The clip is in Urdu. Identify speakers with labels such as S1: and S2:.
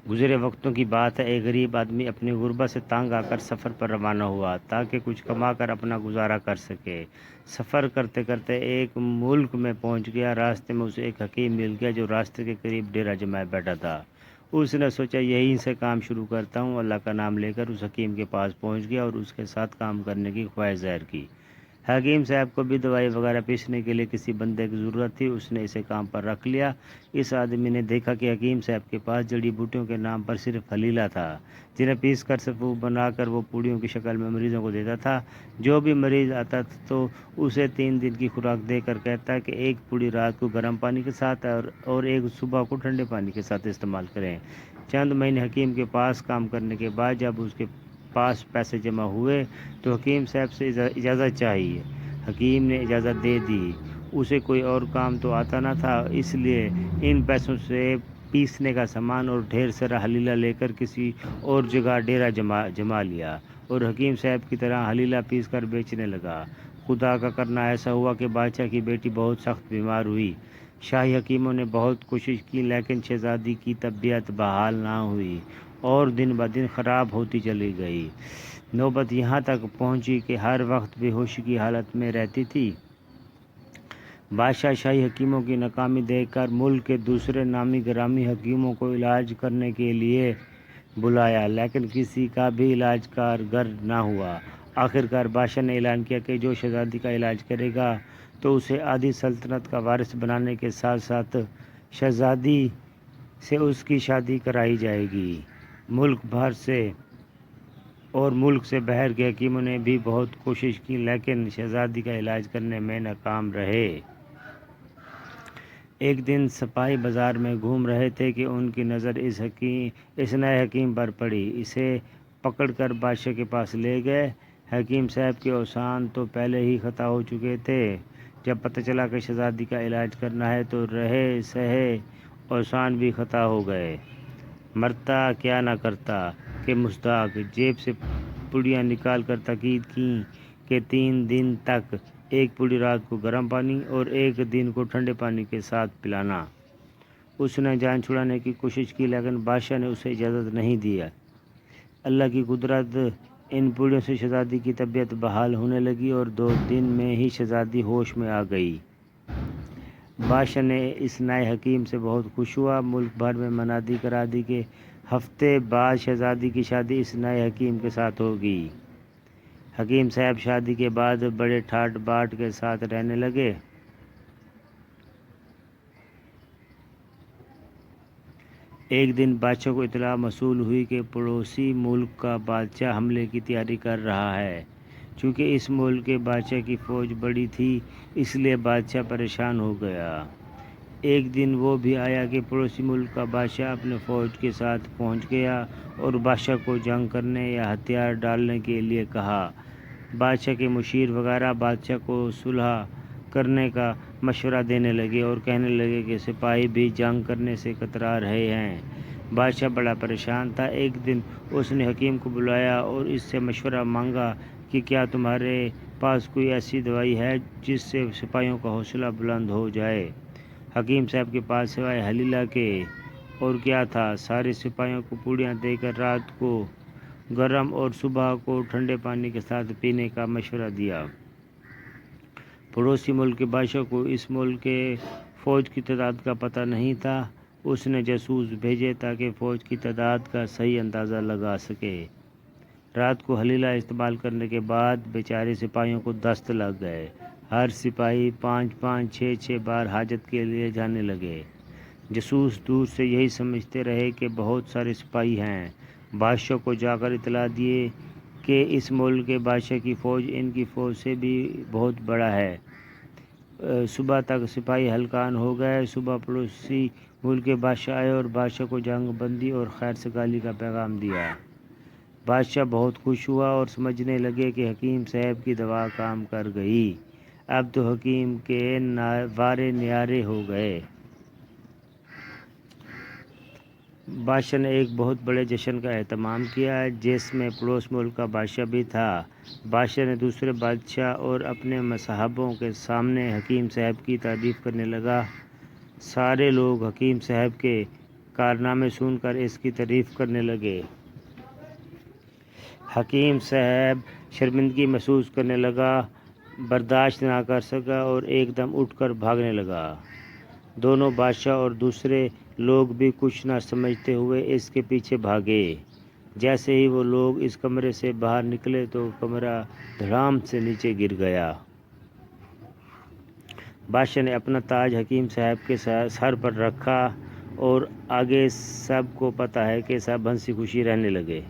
S1: گزرے وقتوں کی بات ہے، ایک غریب آدمی اپنی غربت سے تنگ آ کر سفر پر روانہ ہوا تاکہ کچھ کما کر اپنا گزارا کر سکے۔ سفر کرتے کرتے ایک ملک میں پہنچ گیا۔ راستے میں اسے ایک حکیم مل گیا جو راستے کے قریب ڈیرا جمائے بیٹھا تھا۔ اس نے سوچا یہیں سے کام شروع کرتا ہوں۔ اللہ کا نام لے کر اس حکیم کے پاس پہنچ گیا اور اس کے ساتھ کام کرنے کی خواہش ظاہر کی۔ حکیم صاحب کو بھی دوائی وغیرہ پیسنے کے لیے کسی بندے کی ضرورت تھی۔ اس نے اسے کام پر رکھ لیا۔ اس آدمی نے دیکھا کہ حکیم صاحب کے پاس جڑی بوٹیوں کے نام پر صرف حلیلہ تھا، جنہیں پیس کر سفو بنا کر وہ پوڑیوں کی شکل میں مریضوں کو دیتا تھا۔ جو بھی مریض آتا تو اسے 3 دن کی خوراک دے کر کہتا کہ ایک پوڑی رات کو گرم پانی کے ساتھ اور ایک صبح کو ٹھنڈے پانی کے ساتھ استعمال کریں۔ چند مہینے حکیم کے پاس کام کرنے کے بعد جب اس کے پاس پیسے جمع ہوئے تو حکیم صاحب سے اجازت چاہیے۔ حکیم نے اجازت دے دی۔ اسے کوئی اور کام تو آتا نہ تھا، اس لیے ان پیسوں سے پیسنے کا سامان اور ڈھیر سارا حلیلہ لے کر کسی اور جگہ ڈیرا جما لیا اور حکیم صاحب کی طرح حلیلہ پیس کر بیچنے لگا۔ خدا کا کرنا ایسا ہوا کہ بادشاہ کی بیٹی بہت سخت بیمار ہوئی۔ شاہی حکیموں نے بہت کوشش کی لیکن شہزادی کی طبیعت بحال نہ ہوئی اور دن بدن خراب ہوتی چلی گئی۔ نوبت یہاں تک پہنچی کہ ہر وقت بے ہوشی کی حالت میں رہتی تھی۔ بادشاہ شاہی حکیموں کی ناکامی دیکھ کر ملک کے دوسرے نامی گرامی حکیموں کو علاج کرنے کے لیے بلایا لیکن کسی کا بھی علاج کارگر نہ ہوا۔ آخرکار بادشاہ نے اعلان کیا کہ جو شہزادی کا علاج کرے گا تو اسے آدھی سلطنت کا وارث بنانے کے ساتھ ساتھ شہزادی سے اس کی شادی کرائی جائے گی۔ ملک سے باہر کے حکیموں نے بھی بہت کوشش کی لیکن شہزادی کا علاج کرنے میں ناکام رہے۔ ایک دن سپاہی بازار میں گھوم رہے تھے کہ ان کی نظر اس نئے حکیم پر پڑی۔ اسے پکڑ کر بادشاہ کے پاس لے گئے۔ حکیم صاحب کے اوسان تو پہلے ہی خطا ہو چکے تھے۔ جب پتہ چلا کہ شہزادی کا علاج کرنا ہے تو رہے سہے اوسان بھی خطا ہو گئے۔ مرتا کیا نہ کرتا کہ مصداق جیب سے پوڑیاں نکال کر تاکید کی کہ 3 دن تک ایک پوڑی رات کو گرم پانی اور ایک دن کو ٹھنڈے پانی کے ساتھ پلانا۔ اس نے جان چھڑانے کی کوشش کی لیکن بادشاہ نے اسے اجازت نہیں دی۔ اللہ کی قدرت، ان پوڑیوں سے شہزادی کی طبیعت بحال ہونے لگی اور 2 دن میں ہی شہزادی ہوش میں آ گئی۔ بادشاہ نے اس نئے حکیم سے بہت خوش ہوا۔ ملک بھر میں منادی کرا دی کہ ہفتے بعد شہزادی کی شادی اس نئے حکیم کے ساتھ ہوگی۔ حکیم صاحب شادی کے بعد بڑے ٹھاٹ باٹ کے ساتھ رہنے لگے۔ ایک دن بادشاہ کو اطلاع موصول ہوئی کہ پڑوسی ملک کا بادشاہ حملے کی تیاری کر رہا ہے۔ چونکہ اس ملک کے بادشاہ کی فوج بڑی تھی اس لیے بادشاہ پریشان ہو گیا۔ ایک دن وہ بھی آیا کہ پڑوسی ملک کا بادشاہ اپنے فوج کے ساتھ پہنچ گیا اور بادشاہ کو جنگ کرنے یا ہتھیار ڈالنے کے لیے کہا۔ بادشاہ کے مشیر وغیرہ بادشاہ کو صلح کرنے کا مشورہ دینے لگے اور کہنے لگے کہ سپاہی بھی جنگ کرنے سے کترا رہے ہیں۔ بادشاہ بڑا پریشان تھا۔ ایک دن اس نے حکیم کو بلایا اور اس سے مشورہ مانگا کہ کیا تمہارے پاس کوئی ایسی دوائی ہے جس سے سپاہیوں کا حوصلہ بلند ہو جائے؟ حکیم صاحب کے پاس سوائے حلیلہ کے اور کیا تھا؟ سارے سپاہیوں کو پوڑیاں دے کر رات کو گرم اور صبح کو ٹھنڈے پانی کے ساتھ پینے کا مشورہ دیا۔ پڑوسی ملک کے بادشاہ کو اس ملک کے فوج کی تعداد کا پتہ نہیں تھا۔ اس نے جاسوس بھیجے تاکہ فوج کی تعداد کا صحیح اندازہ لگا سکے۔ رات کو حلیلہ استعمال کرنے کے بعد بیچارے سپاہیوں کو دست لگ گئے۔ ہر سپاہی 5-5 6-6 بار حاجت کے لیے جانے لگے۔ جاسوس دور سے یہی سمجھتے رہے کہ بہت سارے سپاہی ہیں۔ بادشاہ کو جا کر اطلاع دیے کہ اس ملک کے بادشاہ کی فوج ان کی فوج سے بھی بہت بڑا ہے۔ صبح تک سپاہی ہلکان ہو گئے۔ صبح پڑوسی ملک کے بادشاہ آئے اور بادشاہ کو جنگ بندی اور خیر سگالی کا پیغام دیا۔ بادشاہ بہت خوش ہوا اور سمجھنے لگے کہ حکیم صاحب کی دوا کام کر گئی۔ اب تو حکیم کے وارے نیارے ہو گئے۔ بادشاہ نے ایک بہت بڑے جشن کا اہتمام کیا جس میں پڑوس ملک کا بادشاہ بھی تھا۔ بادشاہ نے دوسرے بادشاہ اور اپنے مصاحبوں کے سامنے حکیم صاحب کی تعریف کرنے لگا۔ سارے لوگ حکیم صاحب کے کارنامے سن کر اس کی تعریف کرنے لگے۔ حکیم صاحب شرمندگی محسوس کرنے لگا، برداشت نہ کر سکا اور ایک دم اٹھ کر بھاگنے لگا۔ دونوں بادشاہ اور دوسرے لوگ بھی کچھ نہ سمجھتے ہوئے اس کے پیچھے بھاگے۔ جیسے ہی وہ لوگ اس کمرے سے باہر نکلے تو کمرہ دھڑام سے نیچے گر گیا۔ بادشاہ نے اپنا تاج حکیم صاحب کے سر پر رکھا اور آگے سب کو پتہ ہے کہ سب ہنسی خوشی رہنے لگے۔